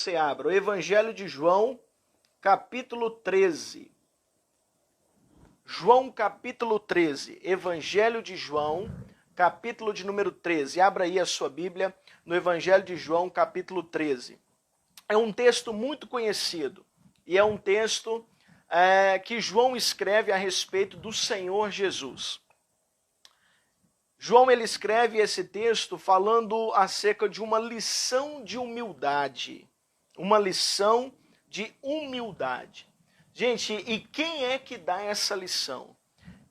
você abra o Evangelho de João, capítulo 13. João, capítulo 13. Evangelho de João, capítulo de número 13. Abra aí a sua Bíblia no Evangelho de João, capítulo 13. É um texto muito conhecido e é um texto que João escreve a respeito do Senhor Jesus. João ele escreve esse texto falando acerca de uma lição de humildade. Uma lição de humildade. Gente, e quem é que dá essa lição?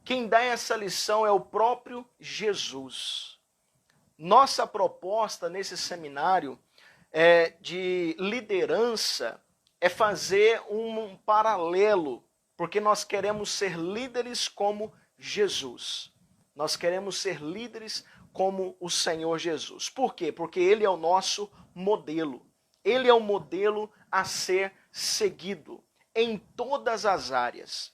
Quem dá essa lição é o próprio Jesus. Nossa proposta nesse seminário de liderança é fazer um paralelo, porque nós queremos ser líderes como Jesus. Nós queremos ser líderes como o Senhor Jesus. Por quê? Porque Ele é o nosso modelo. Ele é o modelo a ser seguido em todas as áreas.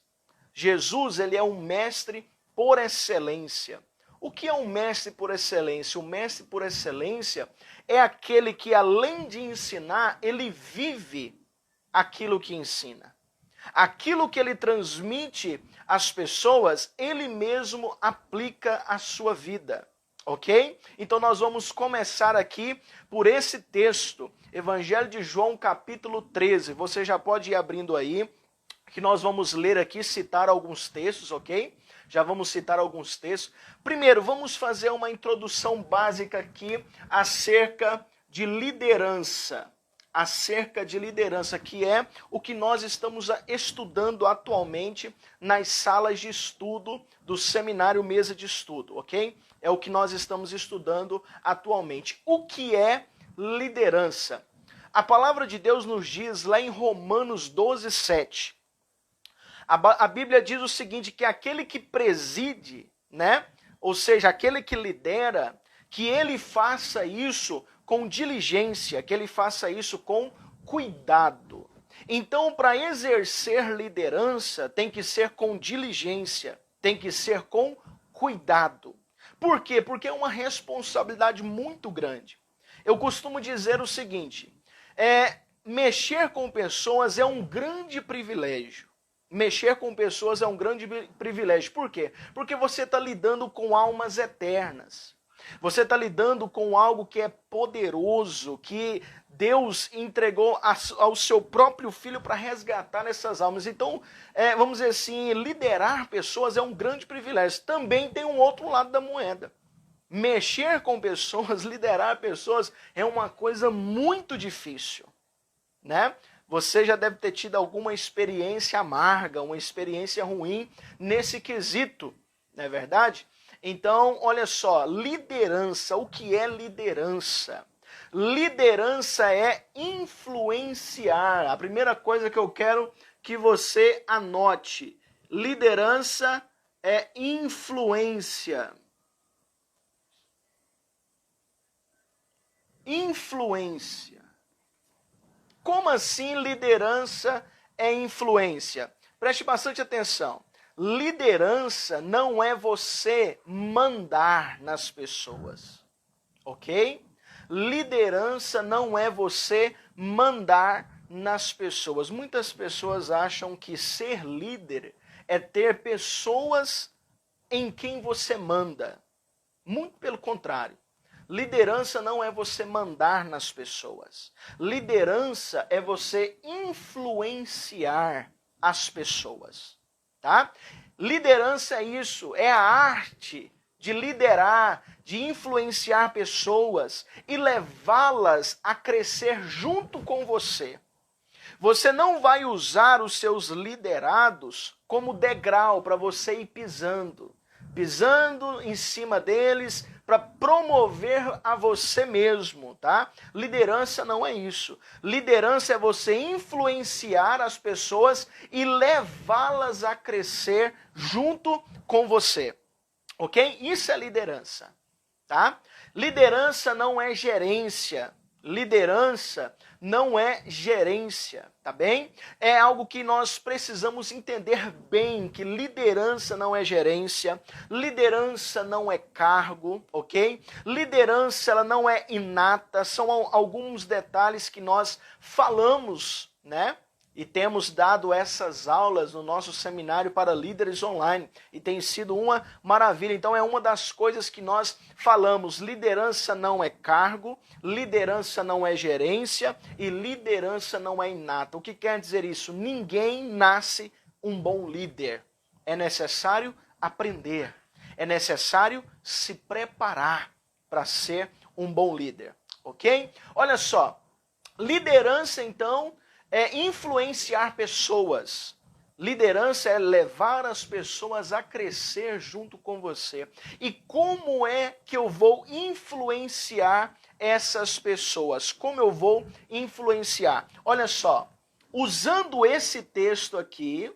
Jesus, ele é um mestre por excelência. O que é um mestre por excelência? O mestre por excelência é aquele que, além de ensinar, ele vive aquilo que ensina. Aquilo que ele transmite às pessoas, ele mesmo aplica à sua vida, ok? Então nós vamos começar aqui por esse texto, Evangelho de João, capítulo 13. Você já pode ir abrindo aí, que nós vamos ler aqui, citar alguns textos, ok? Já vamos citar alguns textos. Primeiro, vamos fazer uma introdução básica aqui acerca de liderança. Acerca de liderança, que é o que nós estamos estudando atualmente nas salas de estudo do seminário Mesa de Estudo, ok? É o que nós estamos estudando atualmente. O que é liderança? A palavra de Deus nos diz lá em Romanos 12, 7. A Bíblia diz o seguinte, que aquele que preside, né? Ou seja, aquele que lidera, que ele faça isso com diligência, que ele faça isso com cuidado. Então, para exercer liderança, tem que ser com diligência, tem que ser com cuidado. Por quê? Porque é uma responsabilidade muito grande. Eu costumo dizer o seguinte, mexer com pessoas é um grande privilégio. Mexer com pessoas é um grande privilégio. Por quê? Porque você está lidando com almas eternas. Você está lidando com algo que é poderoso, que Deus entregou ao seu próprio Filho para resgatar essas almas. Então, vamos dizer assim, liderar pessoas é um grande privilégio. Também tem um outro lado da moeda. Mexer com pessoas, liderar pessoas é uma coisa muito difícil, né? Você já deve ter tido alguma experiência amarga, uma experiência ruim nesse quesito, não é verdade? Então, olha só, liderança, o que é liderança? Liderança é influenciar. A primeira coisa que eu quero que você anote, liderança é influência. Influência. Como assim liderança é influência? Preste bastante atenção. Liderança não é você mandar nas pessoas, ok? Liderança não é você mandar nas pessoas. Muitas pessoas acham que ser líder é ter pessoas em quem você manda. Muito pelo contrário. Liderança não é você mandar nas pessoas. Liderança é você influenciar as pessoas, tá? Liderança é isso, é a arte de liderar, de influenciar pessoas e levá-las a crescer junto com você. Você não vai usar os seus liderados como degrau para você ir pisando em cima deles para promover a você mesmo, tá? Liderança não é isso. Liderança é você influenciar as pessoas e levá-las a crescer junto com você, ok? Isso é liderança, tá? Liderança não é gerência. Liderança não é gerência, tá bem? É algo que nós precisamos entender bem, que liderança não é gerência, liderança não é cargo, ok? Liderança ela não é inata, são alguns detalhes que nós falamos, né? E temos dado essas aulas no nosso seminário para líderes online. E tem sido uma maravilha. Então é uma das coisas que nós falamos. Liderança não é cargo, liderança não é gerência e liderança não é inata. O que quer dizer isso? Ninguém nasce um bom líder. É necessário aprender. É necessário se preparar para ser um bom líder. Ok? Olha só. Liderança, então, é influenciar pessoas. Liderança é levar as pessoas a crescer junto com você. E como é que eu vou influenciar essas pessoas? Como eu vou influenciar? Olha só, usando esse texto aqui,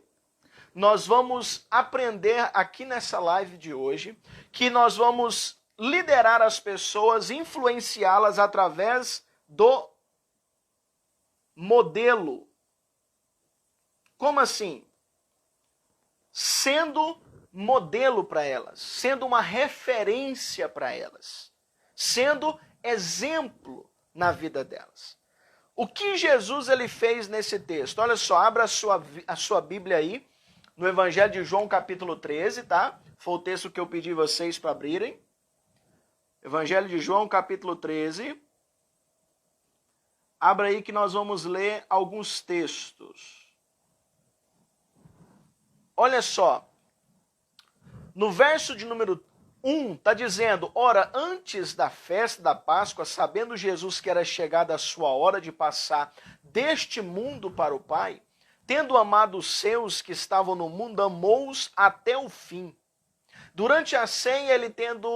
nós vamos aprender aqui nessa live de hoje que nós vamos liderar as pessoas, influenciá-las através do modelo. Como assim? Sendo modelo para elas, sendo uma referência para elas, sendo exemplo na vida delas. O que Jesus ele fez nesse texto? Olha só, abra a sua Bíblia aí, no Evangelho de João capítulo 13, tá? Foi o texto que eu pedi vocês para abrirem. Evangelho de João capítulo 13. Abra aí que nós vamos ler alguns textos. Olha só. No verso de número 1, está dizendo: ora, antes da festa da Páscoa, sabendo Jesus que era chegada a sua hora de passar deste mundo para o Pai, tendo amado os seus que estavam no mundo, amou-os até o fim. Durante a ceia, ele tendo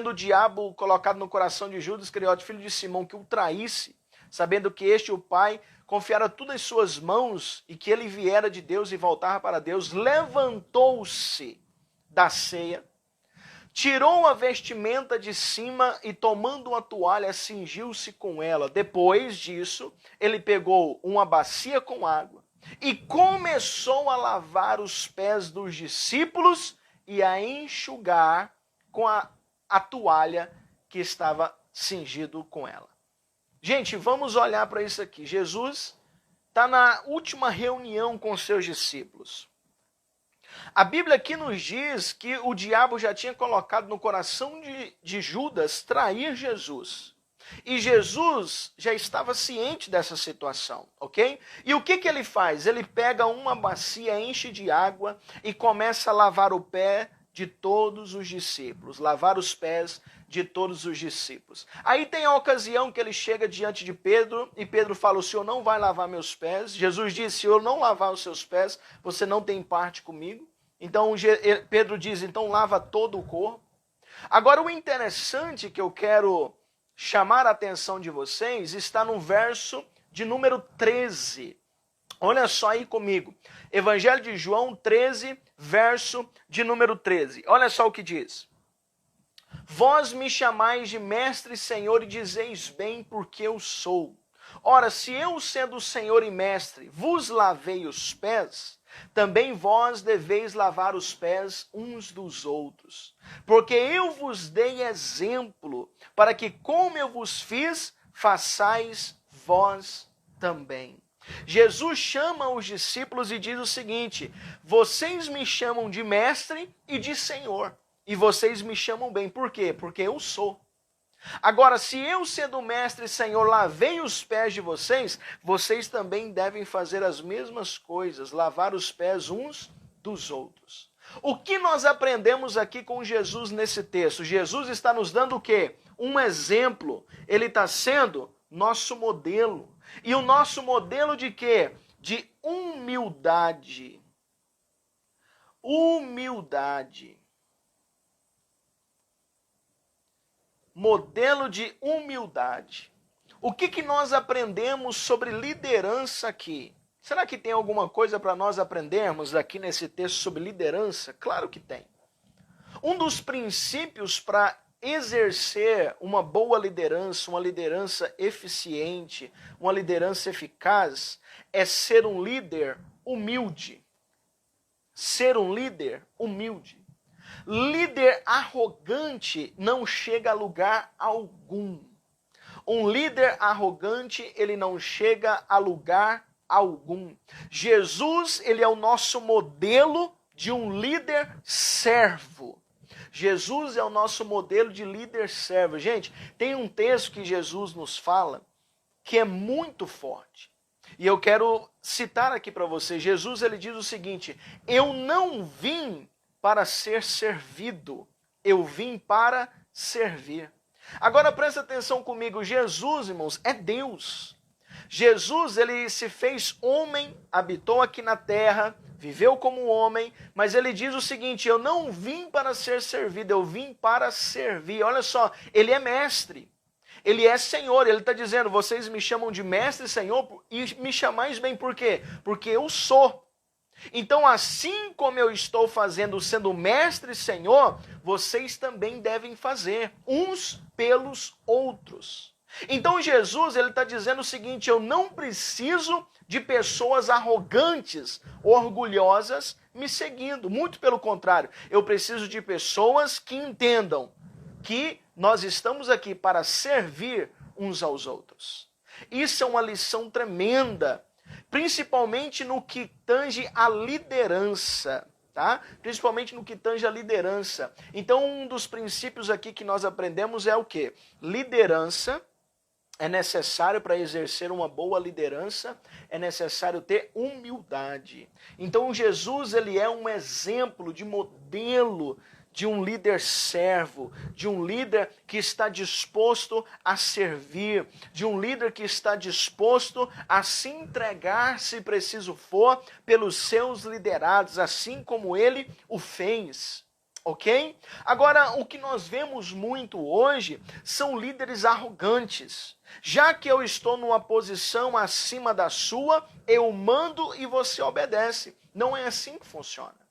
o diabo colocado no coração de Judas Iscariote, filho de Simão, que o traísse, sabendo que este, o Pai, confiara tudo em suas mãos e que ele viera de Deus e voltava para Deus, levantou-se da ceia, tirou a vestimenta de cima e, tomando uma toalha, cingiu-se com ela. Depois disso, ele pegou uma bacia com água e começou a lavar os pés dos discípulos e a enxugar com a toalha que estava cingido com ela. Gente, vamos olhar para isso aqui. Jesus está na última reunião com seus discípulos. A Bíblia aqui nos diz que o diabo já tinha colocado no coração de Judas trair Jesus. E Jesus já estava ciente dessa situação, ok? E o que ele faz? Ele pega uma bacia, enche de água e começa a lavar o pé de todos os discípulos, lavar os pés de todos os discípulos. Aí tem a ocasião que ele chega diante de Pedro e Pedro fala: o senhor não vai lavar meus pés. Jesus disse: se eu não lavar os seus pés, você não tem parte comigo. Então Pedro diz: então lava todo o corpo. Agora o interessante que eu quero chamar a atenção de vocês está no verso de número 13. Olha só aí comigo. Evangelho de João 13, verso de número 13. Olha só o que diz. Vós me chamais de mestre e senhor e dizeis bem porque eu sou. Ora, se eu, sendo senhor e mestre, vos lavei os pés, também vós deveis lavar os pés uns dos outros. Porque eu vos dei exemplo, para que como eu vos fiz, façais vós também. Jesus chama os discípulos e diz o seguinte: vocês me chamam de mestre e de senhor, e vocês me chamam bem. Por quê? Porque eu sou. Agora, se eu, sendo mestre e senhor, lavei os pés de vocês, vocês também devem fazer as mesmas coisas, lavar os pés uns dos outros. O que nós aprendemos aqui com Jesus nesse texto? Jesus está nos dando o quê? Um exemplo. Ele está sendo nosso modelo. E o nosso modelo de quê? De humildade. Humildade. Modelo de humildade. O que nós aprendemos sobre liderança aqui? Será que tem alguma coisa para nós aprendermos aqui nesse texto sobre liderança? Claro que tem. Um dos princípios para exercer uma boa liderança, uma liderança eficiente, uma liderança eficaz, é ser um líder humilde. Ser um líder humilde. Líder arrogante não chega a lugar algum. Um líder arrogante, ele não chega a lugar algum. Jesus, ele é o nosso modelo de um líder servo. Jesus é o nosso modelo de líder servo. Gente, tem um texto que Jesus nos fala que é muito forte. E eu quero citar aqui para você. Jesus, ele diz o seguinte: eu não vim para ser servido, eu vim para servir. Agora presta atenção comigo, Jesus, irmãos, é Deus. Jesus, ele se fez homem, habitou aqui na terra, viveu como homem, mas ele diz o seguinte: eu não vim para ser servido, eu vim para servir. Olha só, ele é mestre, ele é Senhor, ele está dizendo: vocês me chamam de mestre e Senhor, e me chamais bem, por quê? Porque eu sou. Então, assim como eu estou fazendo, sendo mestre e Senhor, vocês também devem fazer, uns pelos outros. Então Jesus, ele está dizendo o seguinte: eu não preciso de pessoas arrogantes, orgulhosas, me seguindo. Muito pelo contrário, eu preciso de pessoas que entendam que nós estamos aqui para servir uns aos outros. Isso é uma lição tremenda, principalmente no que tange a liderança, tá? Principalmente no que tange a liderança. Então, um dos princípios aqui que nós aprendemos é o quê? Liderança. É necessário, para exercer uma boa liderança, é necessário ter humildade. Então Jesus, ele é um exemplo de modelo de um líder servo, de um líder que está disposto a servir, de um líder que está disposto a se entregar, se preciso for, pelos seus liderados, assim como ele o fez. Ok? Agora, o que nós vemos muito hoje são líderes arrogantes. Já que eu estou numa posição acima da sua, eu mando e você obedece. Não é assim que funciona.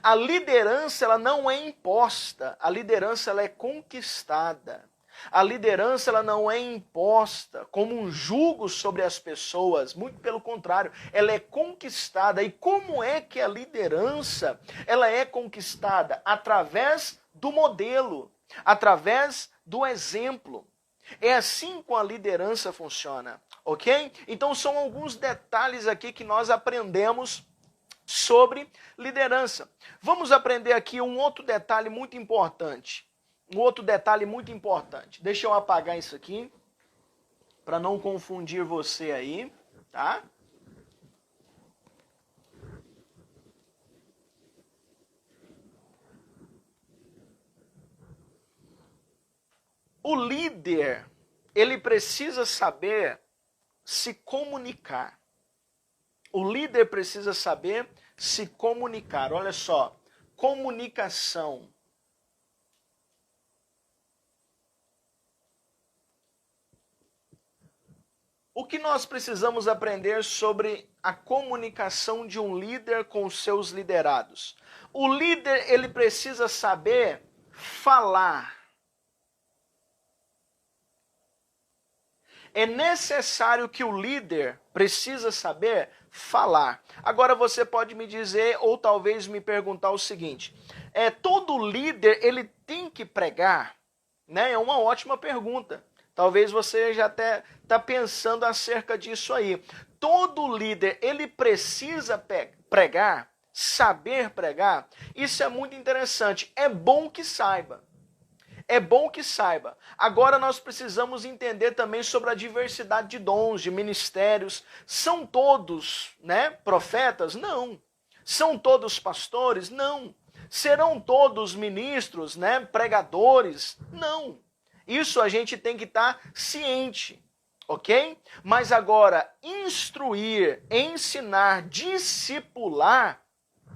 A liderança, ela não é imposta, a liderança, ela é conquistada. A liderança, ela não é imposta como um jugo sobre as pessoas, muito pelo contrário, ela é conquistada. E como é que a liderança, ela é conquistada? Através do modelo, através do exemplo. É assim que a liderança funciona, ok? Então são alguns detalhes aqui que nós aprendemos sobre liderança. Vamos aprender aqui um outro detalhe muito importante. Deixa eu apagar isso aqui, para não confundir você aí, tá? O líder, ele precisa saber se comunicar. O líder precisa saber se comunicar. Olha só, comunicação. O que nós precisamos aprender sobre a comunicação de um líder com os seus liderados? O líder, ele precisa saber falar. É necessário que o líder precisa saber falar. Agora você pode me dizer, ou talvez me perguntar o seguinte: todo líder, ele tem que pregar? Né? É uma ótima pergunta. Talvez você já até está pensando acerca disso aí. Todo líder, ele precisa pregar, saber pregar? Isso é muito interessante. É bom que saiba. É bom que saiba. Agora nós precisamos entender também sobre a diversidade de dons, de ministérios. São todos, né, profetas? Não. São todos pastores? Não. Serão todos ministros, né, pregadores? Não. Isso a gente tem que estar ciente, ok? Mas agora, instruir, ensinar, discipular,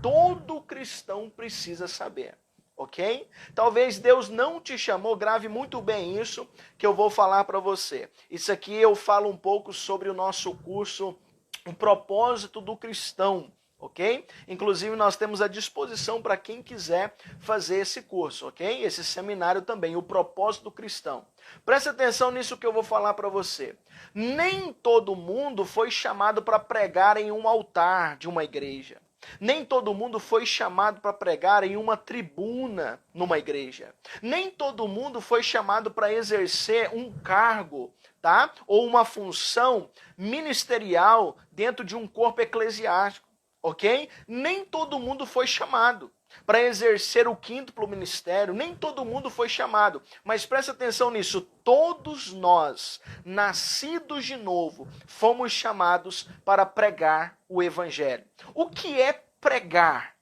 todo cristão precisa saber. Ok? Talvez Deus não te chamou, grave muito bem isso que eu vou falar para você. Isso aqui eu falo um pouco sobre o nosso curso, o propósito do cristão, ok? Inclusive nós temos à disposição para quem quiser fazer esse curso, ok? Esse seminário também, o propósito cristão. Preste atenção nisso que eu vou falar para você. Nem todo mundo foi chamado para pregar em um altar de uma igreja. Nem todo mundo foi chamado para pregar em uma tribuna numa igreja. Nem todo mundo foi chamado para exercer um cargo, tá? Ou uma função ministerial dentro de um corpo eclesiástico, ok? Nem todo mundo foi chamado para exercer o quíntuplo ministério. Nem todo mundo foi chamado. Mas presta atenção nisso. Todos nós, nascidos de novo, fomos chamados para pregar o evangelho. O que é pregar?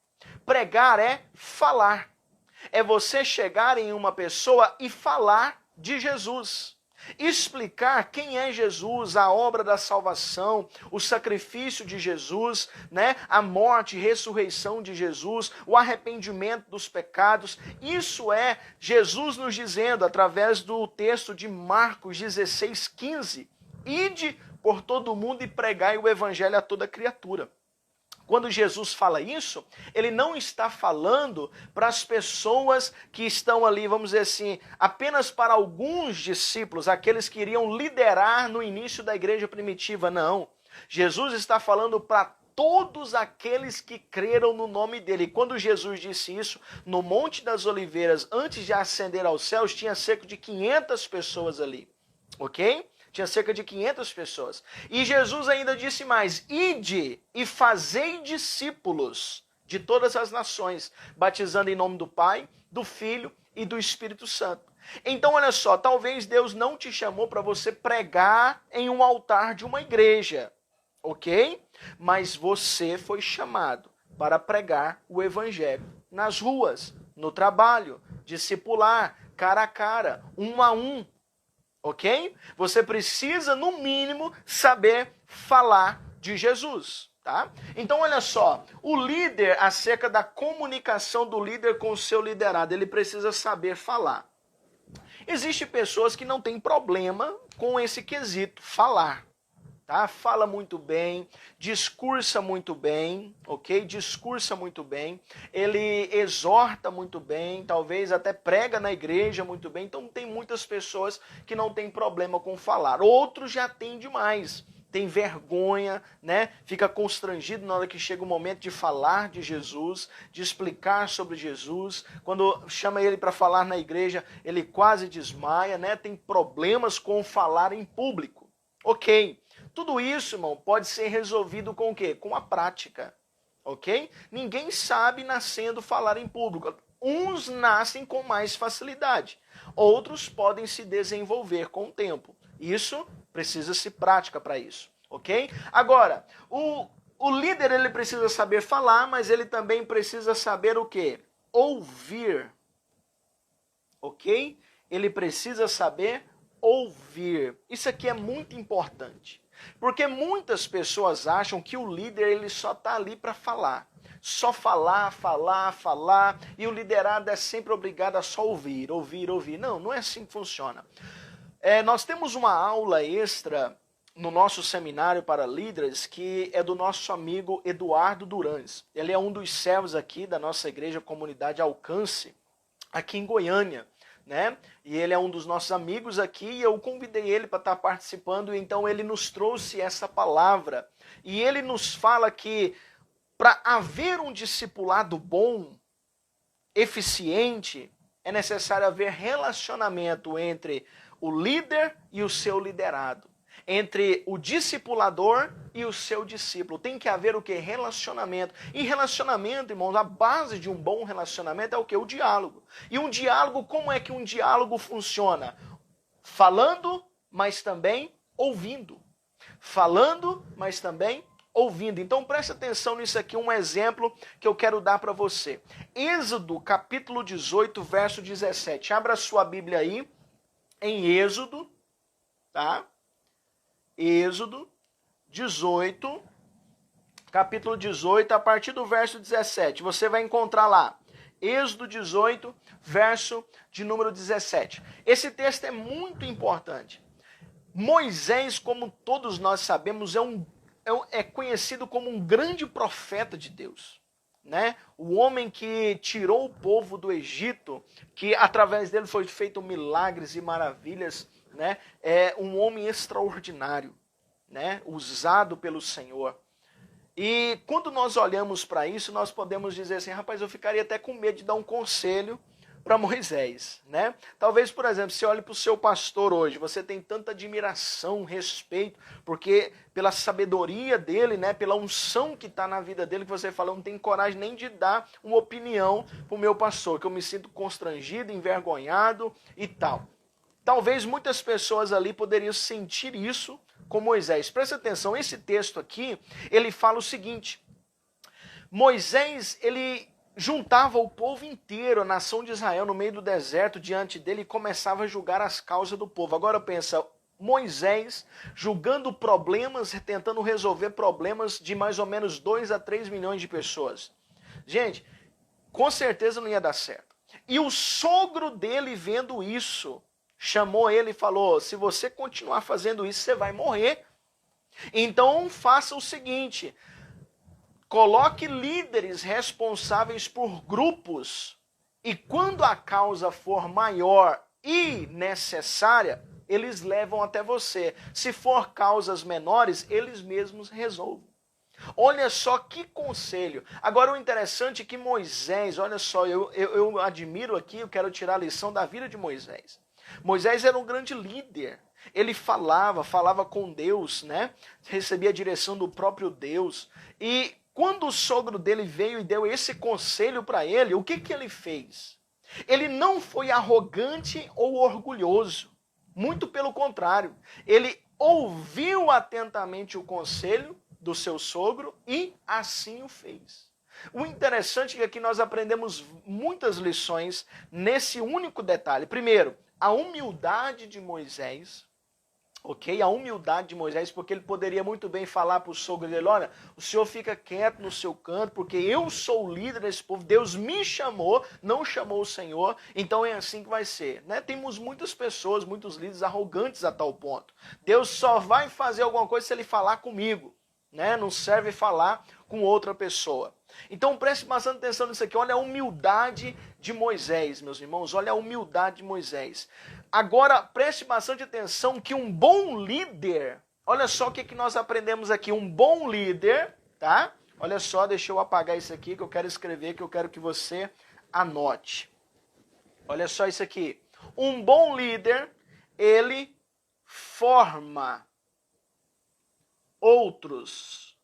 Pregar é falar. É você chegar em uma pessoa e falar de Jesus. Explicar quem é Jesus, a obra da salvação, o sacrifício de Jesus, né? A morte e ressurreição de Jesus, o arrependimento dos pecados. Isso é Jesus nos dizendo, através do texto de Marcos 16:15, ide por todo o mundo e pregai o evangelho a toda criatura. Quando Jesus fala isso, ele não está falando para as pessoas que estão ali, vamos dizer assim, apenas para alguns discípulos, aqueles que iriam liderar no início da igreja primitiva, não. Jesus está falando para todos aqueles que creram no nome dele. E quando Jesus disse isso, no Monte das Oliveiras, antes de ascender aos céus, tinha cerca de 500 pessoas ali, ok? Tinha cerca de 500 pessoas. E Jesus ainda disse mais, ide e fazei discípulos de todas as nações, batizando em nome do Pai, do Filho e do Espírito Santo. Então, olha só, talvez Deus não te chamou para você pregar em um altar de uma igreja, ok? Mas você foi chamado para pregar o evangelho nas ruas, no trabalho, discipular, cara a cara, um a um. Ok? Você precisa, no mínimo, saber falar de Jesus, tá? Então, olha só, o líder, acerca da comunicação do líder com o seu liderado, ele precisa saber falar. Existem pessoas que não têm problema com esse quesito, falar. Tá? Fala muito bem, discursa muito bem, ok? Discursa muito bem, ele exorta muito bem, talvez até prega na igreja muito bem, então tem muitas pessoas que não tem problema com falar. Outros já têm demais, tem vergonha, né? Fica constrangido na hora que chega o momento de falar de Jesus, de explicar sobre Jesus. Quando chama ele para falar na igreja, ele quase desmaia, né? Tem problemas com falar em público, ok? Tudo isso, irmão, pode ser resolvido com o quê? Com a prática, ok? Ninguém sabe nascendo falar em público. Uns nascem com mais facilidade, outros podem se desenvolver com o tempo. Isso precisa-se prática para isso, ok? Agora, o líder ele precisa saber falar, mas ele também precisa saber o quê? Ouvir, ok? Ele precisa saber ouvir. Isso aqui é muito importante. Porque muitas pessoas acham que o líder ele só está ali para falar. Só falar, falar, falar. E o liderado é sempre obrigado a só ouvir, ouvir, ouvir. Não, não é assim que funciona. Nós temos uma aula extra no nosso seminário para líderes que é do nosso amigo Eduardo Durães. Ele é um dos servos aqui da nossa igreja Comunidade Alcance, aqui em Goiânia. Né? E ele é um dos nossos amigos aqui e eu convidei ele para estar participando, então ele nos trouxe essa palavra. E ele nos fala que para haver um discipulado bom, eficiente, é necessário haver relacionamento entre o líder e o seu liderado. Entre o discipulador e o seu discípulo. Tem que haver o quê? Relacionamento. E relacionamento, irmãos, a base de um bom relacionamento é o quê? O diálogo. E um diálogo, como é que um diálogo funciona? Falando, mas também ouvindo. Falando, mas também ouvindo. Então preste atenção nisso aqui, um exemplo que eu quero dar para você. Êxodo, capítulo 18, verso 17. Abra sua Bíblia aí, em Êxodo, tá? Êxodo 18, capítulo 18, a partir do verso 17. Você vai encontrar lá, Êxodo 18, verso de número 17. Esse texto é muito importante. Moisés, como todos nós sabemos, é um é conhecido como um grande profeta de Deus, né? O homem que tirou o povo do Egito, que através dele foi feito milagres e maravilhas, né? É um homem extraordinário, né? Usado pelo Senhor. E quando nós olhamos para isso, nós podemos dizer assim, rapaz, eu ficaria até com medo de dar um conselho para Moisés, né? Talvez, por exemplo, você olhe para o seu pastor hoje, você tem tanta admiração, respeito, porque pela sabedoria dele, né, pela unção que está na vida dele, que você fala, eu não tenho coragem nem de dar uma opinião para o meu pastor, que eu me sinto constrangido, envergonhado e tal. Talvez muitas pessoas ali poderiam sentir isso com Moisés. Presta atenção, esse texto aqui, ele fala o seguinte, Moisés, ele juntava o povo inteiro, a nação de Israel, no meio do deserto, diante dele, e começava a julgar as causas do povo. Agora pensa, Moisés julgando problemas, tentando resolver problemas de mais ou menos 2 a 3 milhões de pessoas. Gente, com certeza não ia dar certo. E o sogro dele, vendo isso, chamou ele e falou, se você continuar fazendo isso, você vai morrer. Então faça o seguinte, coloque líderes responsáveis por grupos e quando a causa for maior e necessária, eles levam até você. Se for causas menores, eles mesmos resolvem. Olha só que conselho. Agora o interessante é que Moisés, olha só, eu admiro aqui, eu quero tirar a lição da vida de Moisés. Moisés era um grande líder. Ele falava com Deus, né? Recebia a direção do próprio Deus. E quando o sogro dele veio e deu esse conselho para ele, o que ele fez? Ele não foi arrogante ou orgulhoso. Muito pelo contrário. Ele ouviu atentamente o conselho do seu sogro e assim o fez. O interessante é que aqui nós aprendemos muitas lições nesse único detalhe. Primeiro, a humildade de Moisés. Ok? A humildade de Moisés, porque ele poderia muito bem falar para o sogro dele, olha, o senhor fica quieto no seu canto, porque eu sou o líder desse povo, Deus me chamou, não chamou o Senhor, então é assim que vai ser. Né? Temos muitas pessoas, muitos líderes arrogantes a tal ponto. Deus só vai fazer alguma coisa se ele falar comigo. Né? Não serve falar com outra pessoa. Então preste bastante atenção nisso aqui. Olha a humildade de Moisés, meus irmãos. Olha a humildade de Moisés. Agora preste bastante atenção que um bom líder, olha só o que nós aprendemos aqui. Um bom líder, tá? Olha só, deixa eu apagar isso aqui que eu quero escrever, que eu quero que você anote. Olha só isso aqui. Um bom líder, ele forma outros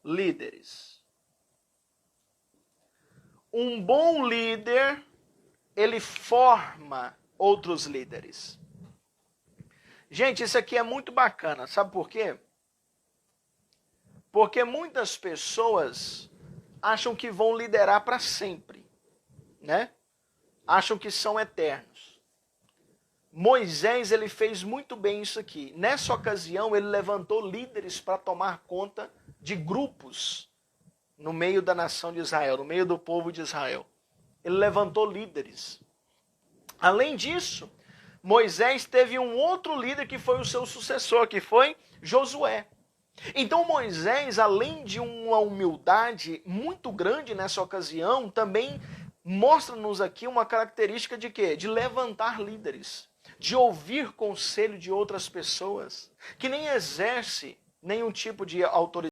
líderes. Um bom líder, ele forma outros líderes. Gente, isso aqui é muito bacana. Sabe por quê? Porque muitas pessoas acham que vão liderar para sempre, né? Acham que são eternos. Moisés, ele fez muito bem isso aqui. Nessa ocasião, ele levantou líderes para tomar conta de grupos no meio da nação de Israel, no meio do povo de Israel. Ele levantou líderes. Além disso, Moisés teve um outro líder que foi o seu sucessor, que foi Josué. Então Moisés, além de uma humildade muito grande nessa ocasião, também mostra-nos aqui uma característica de quê? De levantar líderes, de ouvir conselho de outras pessoas, que nem exerce nenhum tipo de autoridade.